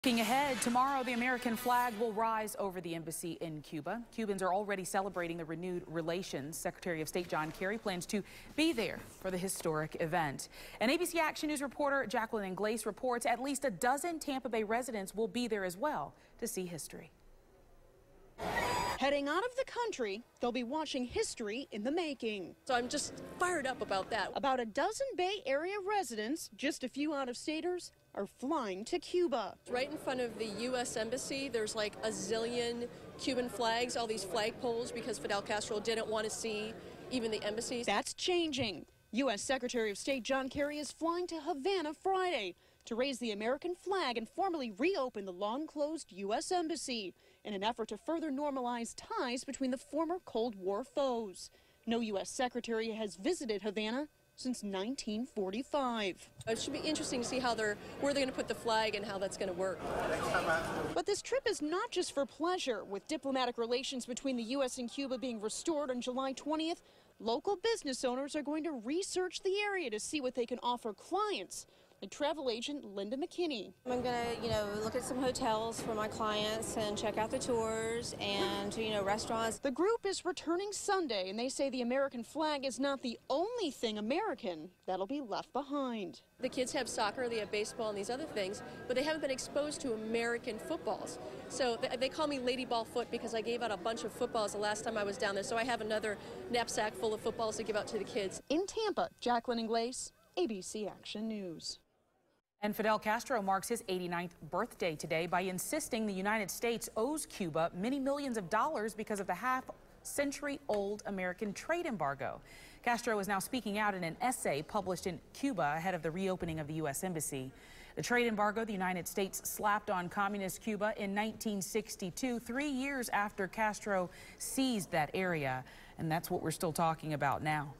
Looking ahead, tomorrow the American flag will rise over the embassy in Cuba. Cubans are already celebrating the renewed relations. Secretary of State John Kerry plans to be there for the historic event. And ABC Action News reporter Jacqueline Inglese reports at least a dozen Tampa Bay residents will be there as well to see history. Heading out of the country, they'll be watching history in the making. So I'm just fired up about that. About a dozen Bay Area residents, just a few out-of-staters, are flying to Cuba. Right in front of the U.S. Embassy, there's like a zillion Cuban flags, all these flagpoles, because Fidel Castro didn't want to see even the embassies. That's changing. U.S. Secretary of State John Kerry is flying to Havana Friday to raise the American flag and formally reopen the long-closed U.S. Embassy in an effort to further normalize ties between the former Cold War foes. No U.S. Secretary has visited Havana since 1945. It should be interesting to see where they're going to put the flag and how that's going to work. But this trip is not just for pleasure. With diplomatic relations between the U.S. and Cuba being restored on July 20th, local business owners are going to research the area to see what they can offer clients. Like travel agent Linda McKinney. I'm going to, look at some hotels for my clients and check out the tours and, restaurants. The group is returning Sunday, and they say the American flag is not the only thing American that'll be left behind. The kids have soccer, they have baseball and these other things, but they haven't been exposed to American footballs. So they call me Lady Ball Foot because I gave out a bunch of footballs the last time I was down there, so I have another knapsack full of footballs to give out to the kids. In Tampa, Jacqueline Inglese, ABC Action News. And Fidel Castro marks his 89th birthday today by insisting the United States owes Cuba many millions of dollars because of the half-century-old American trade embargo. Castro is now speaking out in an essay published in Cuba ahead of the reopening of the U.S. Embassy. The trade embargo the United States slapped on communist Cuba in 1962, 3 years after Castro seized that area. And that's what we're still talking about now.